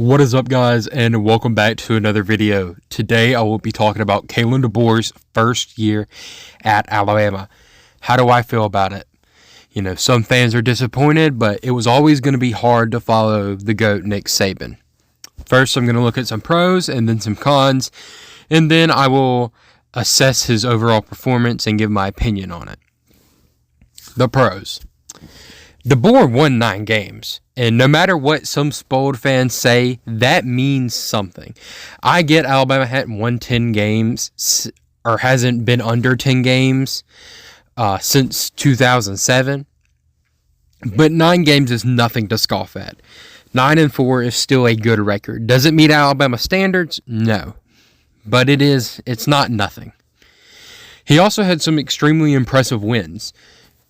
What is up, guys, and welcome back to another video. Today I will be talking about Kalen DeBoer's first year at Alabama. How do I feel about it? You know, some fans are disappointed, but it was always going to be hard to follow the GOAT Nick Saban. First, I'm going to look at some pros and then some cons, and then I will assess his overall performance and give my opinion on it. The pros. DeBoer won 9 games, and no matter what some spoiled fans say, that means something. I get Alabama hadn't won 10 games, or hasn't been under 10 games since 2007, but 9 games is nothing to scoff at. 9-4 is still a good record. Does it meet Alabama standards? No, but it's not nothing. He also had some extremely impressive wins.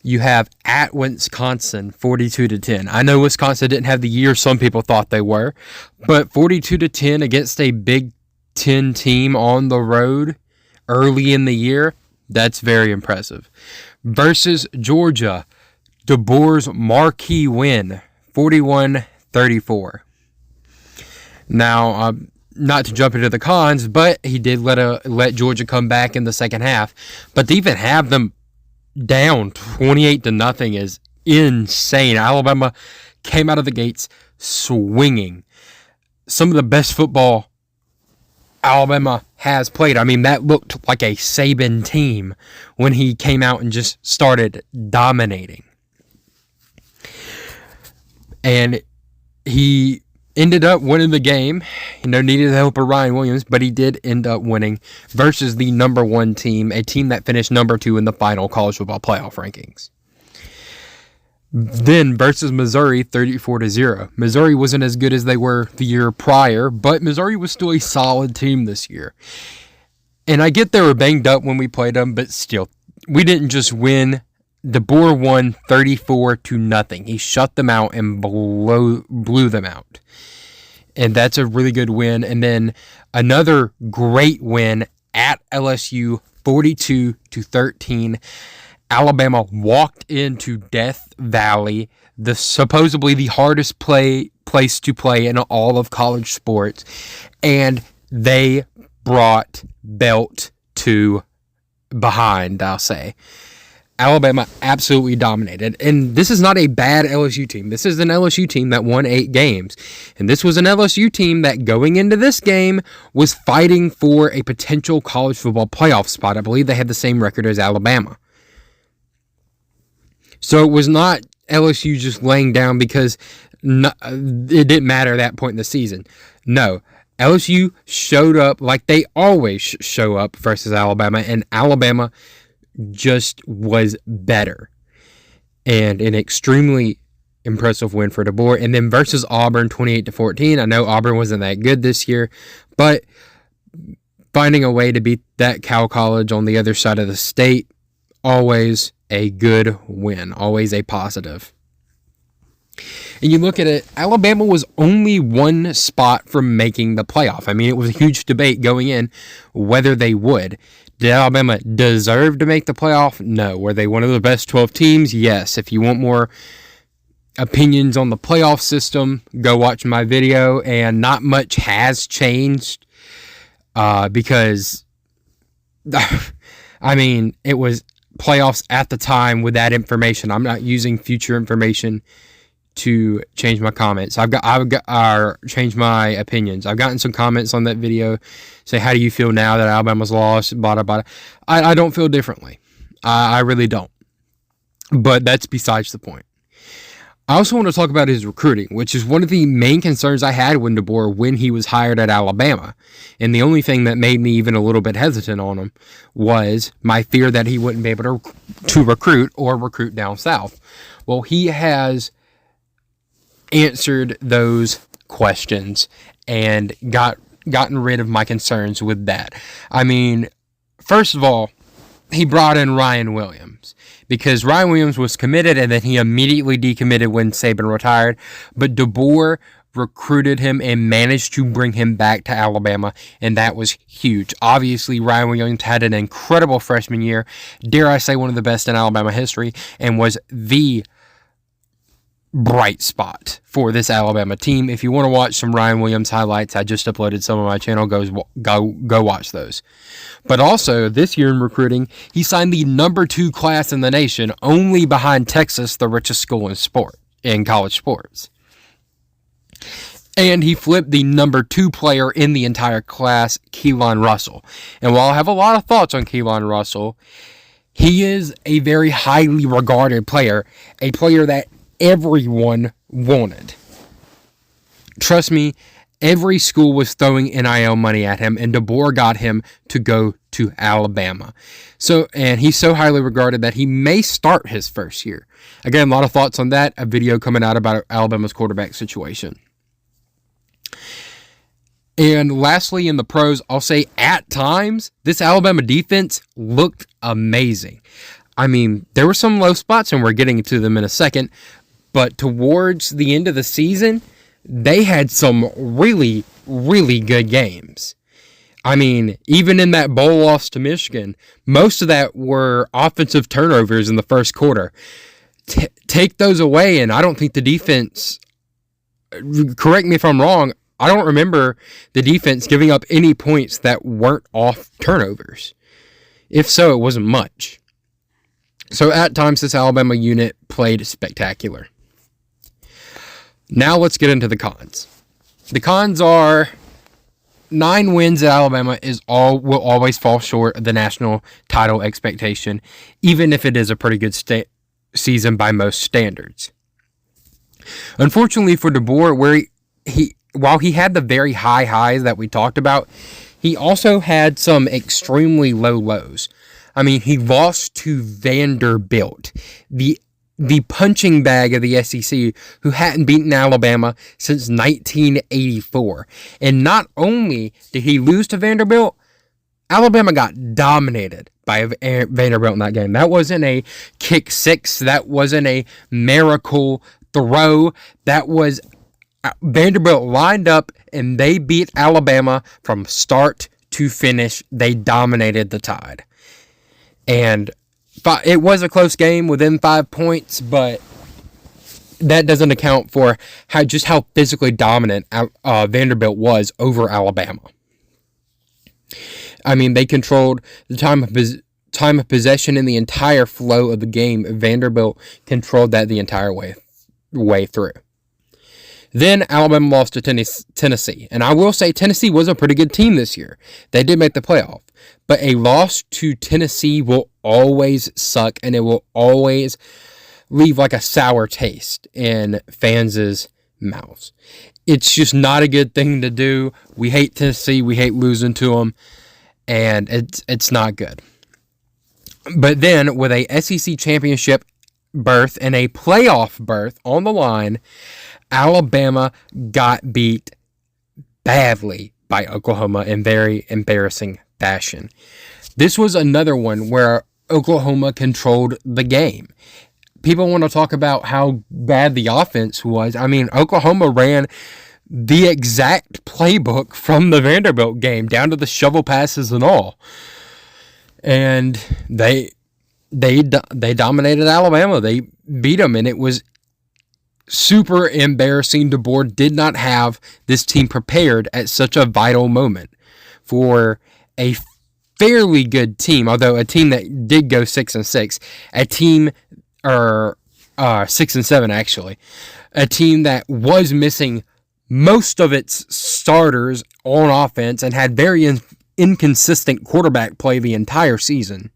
You have at Wisconsin, 42-10. I know Wisconsin didn't have the year some people thought they were, but 42-10 against a Big Ten team on the road early in the year, that's very impressive. Versus Georgia, DeBoer's marquee win, 41-34. Now, not to jump into the cons, but he did let Georgia come back in the second half. But to even have them down 28-0 is insane. Alabama came out of the gates swinging. Some of the best football Alabama has played. I mean, that looked like a Saban team when he came out and just started dominating. And he ended up winning the game. Needed the help of Ryan Williams, but he did end up winning versus the number 1 team, a team that finished number 2 in the final college football playoff rankings. Then versus Missouri, 34-0. Missouri wasn't as good as they were the year prior, but Missouri was still a solid team this year. And I get they were banged up when we played them, but still, we didn't just win. DeBoer won 34-0. He shut them out and blew them out. And that's a really good win. And then another great win at LSU, 42-13. Alabama walked into Death Valley, supposedly the hardest place to play in all of college sports, and they brought belt to behind, I'll say. Alabama absolutely dominated, and this is not a bad LSU team. This is an LSU team that won 8 games, and this was an LSU team that going into this game was fighting for a potential college football playoff spot. I believe they had the same record as Alabama. So it was not LSU just laying down because it didn't matter at that point in the season. No, LSU showed up like they always show up versus Alabama, and Alabama just was better. And an extremely impressive win for DeBoer. And then versus Auburn, 28-14. I know Auburn wasn't that good this year, but finding a way to beat that Cal College on the other side of the state, always a good win, always a positive. And you look at it, Alabama was only 1 spot from making the playoff. I mean, it was a huge debate going in whether they would. Did Alabama deserve to make the playoff? No. Were they one of the best 12 teams? Yes. If you want more opinions on the playoff system, go watch my video. And not much has changed because, I mean, it was playoffs at the time with that information. I'm not using future information to change my comments. I've changed my opinions. I've gotten some comments on that video say, how do you feel now that Alabama's lost? Blah, blah. I don't feel differently. I really don't. But that's besides the point. I also want to talk about his recruiting, which is one of the main concerns I had with DeBoer when he was hired at Alabama. And the only thing that made me even a little bit hesitant on him was my fear that he wouldn't be able to recruit down south. Well, he has answered those questions and gotten rid of my concerns with that. I mean, first of all, he brought in Ryan Williams because Ryan Williams was committed and then he immediately decommitted when Saban retired. But DeBoer recruited him and managed to bring him back to Alabama, and that was huge. Obviously, Ryan Williams had an incredible freshman year, dare I say one of the best in Alabama history, and was the bright spot for this Alabama team. If you want to watch some Ryan Williams highlights, I just uploaded some on my channel. Go watch those. But also, this year in recruiting, he signed the number 2 class in the nation, only behind Texas, the richest school in college sports. And he flipped the number 2 player in the entire class, Kalen Russell. And while I have a lot of thoughts on Kalen Russell, he is a very highly regarded player, a player that everyone wanted. Trust me, every school was throwing NIL money at him, and DeBoer got him to go to Alabama. And he's so highly regarded that he may start his first year. Again, a lot of thoughts on that. A video coming out about Alabama's quarterback situation. And lastly, in the pros, I'll say at times, this Alabama defense looked amazing. I mean, there were some low spots, and we're getting to them in a second. But towards the end of the season, they had some really, really good games. I mean, even in that bowl loss to Michigan, most of that were offensive turnovers in the first quarter. Take those away, and I don't think the defense, correct me if I'm wrong, I don't remember the defense giving up any points that weren't off turnovers. If so, it wasn't much. So at times, this Alabama unit played spectacular. Now let's get into the cons. The cons are 9 wins at Alabama will always fall short of the national title expectation, even if it is a pretty good season by most standards. Unfortunately for DeBoer, while he had the very high highs that we talked about, he also had some extremely low lows. I mean, he lost to Vanderbilt, the punching bag of the SEC, who hadn't beaten Alabama since 1984. And not only did he lose to Vanderbilt, Alabama got dominated by Vanderbilt in that game. That wasn't a kick six. That wasn't a miracle throw. That was Vanderbilt lined up, and they beat Alabama from start to finish. They dominated the Tide. And it was a close game within 5 points, but that doesn't account for how physically dominant Vanderbilt was over Alabama. I mean, they controlled the time of possession in the entire flow of the game. Vanderbilt controlled that the entire way through. Then Alabama lost to Tennessee. And I will say Tennessee was a pretty good team this year. They did make the playoff. But a loss to Tennessee will always suck, and it will always leave like a sour taste in fans' mouths. It's just not a good thing to do. We hate Tennessee. We hate losing to them. And it's not good. But then with a SEC championship berth and a playoff berth on the line, Alabama got beat badly by Oklahoma in very embarrassing fashion. This was another one where Oklahoma controlled the game. People want to talk about how bad the offense was. I mean, Oklahoma ran the exact playbook from the Vanderbilt game, down to the shovel passes and all. And they dominated Alabama. They beat them, and it was super embarrassing. DeBoer did not have this team prepared at such a vital moment for a fairly good team, although a team that did go 6-6, a team, or 6-7 actually, a team that was missing most of its starters on offense and had very inconsistent quarterback play the entire season.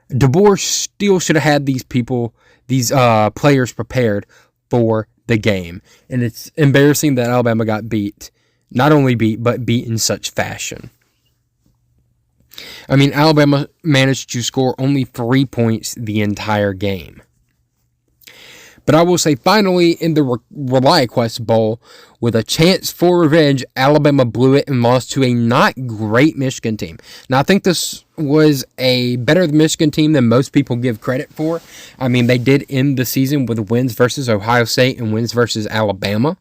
DeBoer still should have had these players prepared for the game. And it's embarrassing that Alabama got beat. Not only beat, but beat in such fashion. I mean, Alabama managed to score only 3 points the entire game. But I will say, finally, in the ReliaQuest Bowl, with a chance for revenge, Alabama blew it and lost to a not great Michigan team. Now, I think this was a better Michigan team than most people give credit for. I mean, they did end the season with wins versus Ohio State and wins versus Alabama.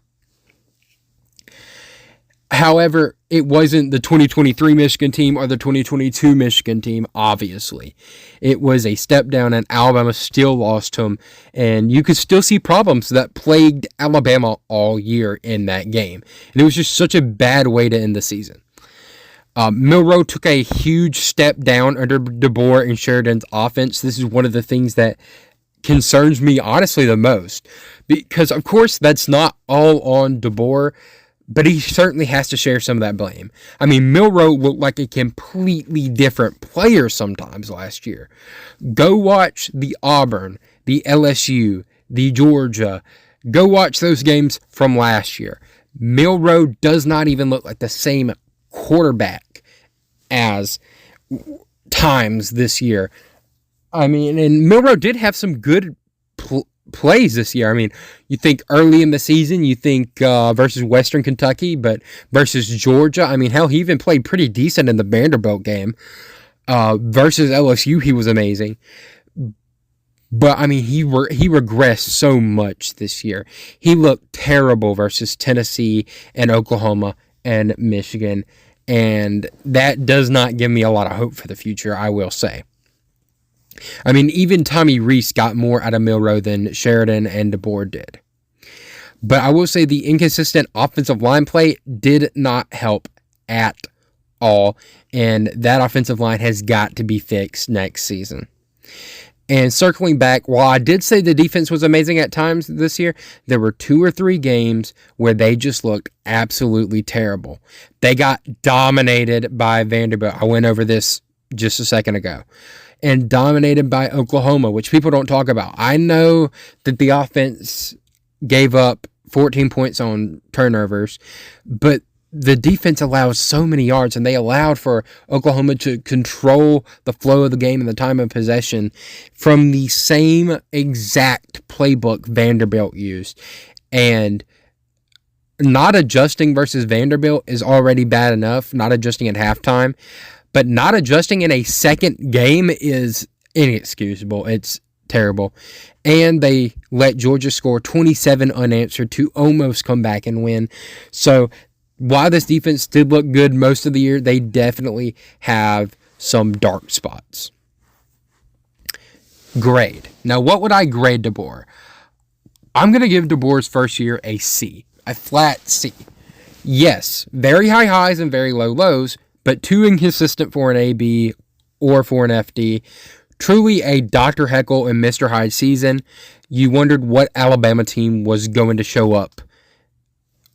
However, it wasn't the 2023 Michigan team or the 2022 Michigan team, obviously. It was a step down, and Alabama still lost to them. And you could still see problems that plagued Alabama all year in that game. And it was just such a bad way to end the season. Milroe took a huge step down under DeBoer and Sheridan's offense. This is one of the things that concerns me, honestly, the most. Because, of course, that's not all on DeBoer, but he certainly has to share some of that blame. I mean, Milroe looked like a completely different player sometimes last year. Go watch the Auburn, the LSU, the Georgia. Go watch those games from last year. Milroe does not even look like the same quarterback as times this year. I mean, and Milroe did have some good plays this year. I mean, you think early in the season, you think versus Western Kentucky, but versus Georgia, I mean, hell, he even played pretty decent in the Vanderbilt game. Versus LSU, he was amazing. But, I mean, he regressed so much this year. He looked terrible versus Tennessee and Oklahoma and Michigan, and that does not give me a lot of hope for the future, I will say. I mean, even Tommy Rees got more out of Milroe than Sheridan and DeBoer did. But I will say the inconsistent offensive line play did not help at all, and that offensive line has got to be fixed next season. And circling back, while I did say the defense was amazing at times this year, there were 2 or 3 games where they just looked absolutely terrible. They got dominated by Vanderbilt. I went over this just a second ago. And dominated by Oklahoma, which people don't talk about. I know that the offense gave up 14 points on turnovers, but the defense allows so many yards, and they allowed for Oklahoma to control the flow of the game and the time of possession from the same exact playbook Vanderbilt used. And not adjusting versus Vanderbilt is already bad enough, not adjusting at halftime. But not adjusting in a second game is inexcusable. It's terrible. And they let Georgia score 27 unanswered to almost come back and win. So while this defense did look good most of the year, they definitely have some dark spots. Grade. Now, what would I grade DeBoer? I'm going to give DeBoer's first year a C. A flat C. Yes, very high highs and very low lows, but too inconsistent for an AB or for an FD. Truly a Dr. Heckle and Mr. Hyde season. You wondered what Alabama team was going to show up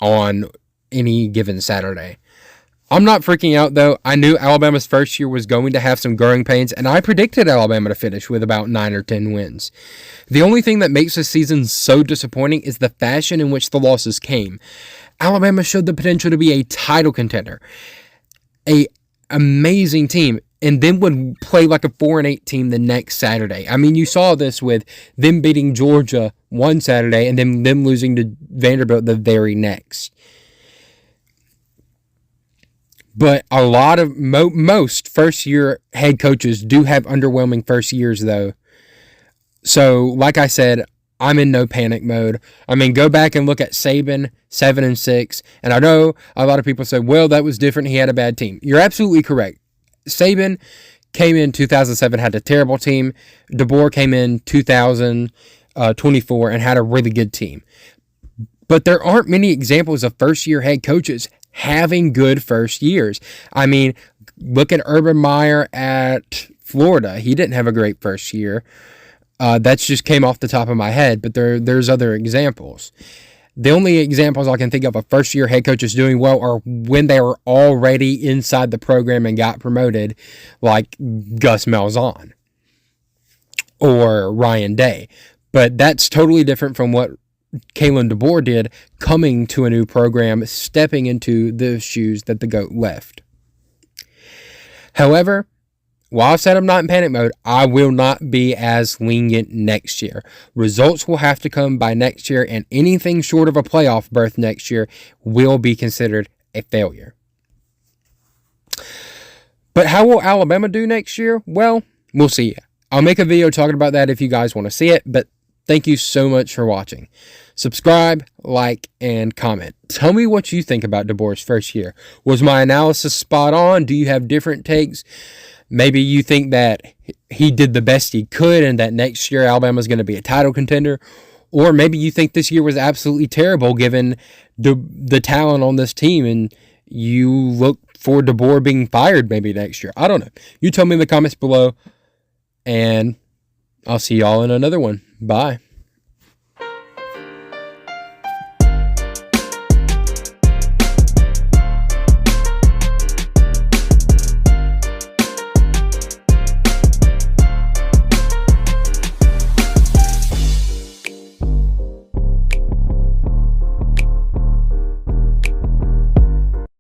on any given Saturday. I'm not freaking out, though. I knew Alabama's first year was going to have some growing pains, and I predicted Alabama to finish with about 9 or 10 wins. The only thing that makes this season so disappointing is the fashion in which the losses came. Alabama showed the potential to be a title contender. A amazing team, and then would play like a 4-8 team the next Saturday. I mean, you saw this with them beating Georgia one Saturday and then them losing to Vanderbilt the very next. But a lot of most first-year head coaches do have underwhelming first years, though. So, like I said, I'm in no panic mode. I mean, go back and look at Saban, 7-6. And I know a lot of people say, well, that was different. He had a bad team. You're absolutely correct. Saban came in 2007, had a terrible team. DeBoer came in 2024 and had a really good team. But there aren't many examples of first-year head coaches having good first years. I mean, look at Urban Meyer at Florida. He didn't have a great first year. That just came off the top of my head, but there's other examples. The only examples I can think of first-year head coaches doing well are when they were already inside the program and got promoted, like Gus Malzahn or Ryan Day. But that's totally different from what Kalen DeBoer did, coming to a new program, stepping into the shoes that the GOAT left. However, while I said I'm not in panic mode, I will not be as lenient next year. Results will have to come by next year, and anything short of a playoff berth next year will be considered a failure. But how will Alabama do next year? Well, we'll see. I'll make a video talking about that if you guys want to see it, but Thank you so much for watching. Subscribe, like, and comment. Tell me what you think about DeBoer's first year. Was my analysis spot on? Do you have different takes? Maybe you think that he did the best he could and that next year Alabama's going to be a title contender. Or maybe you think this year was absolutely terrible given the talent on this team and you look for DeBoer being fired maybe next year. I don't know. You tell me in the comments below, and I'll see y'all in another one. Bye.